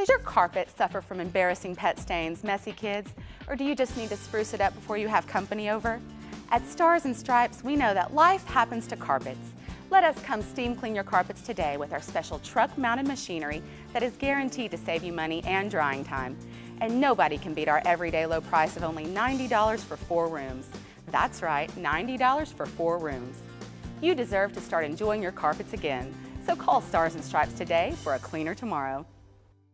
Does your carpet suffer from embarrassing pet stains, messy kids, or do you just need to spruce it up before you have company over? At Stars and Stripes, we know that life happens to carpets. Let us come steam clean your carpets today with our special truck-mounted machinery that is guaranteed to save you money and drying time. And nobody can beat our everyday low price of only $90 for 4 rooms. That's right, $90 for 4 rooms. You deserve to start enjoying your carpets again. So call Stars and Stripes today for a cleaner tomorrow.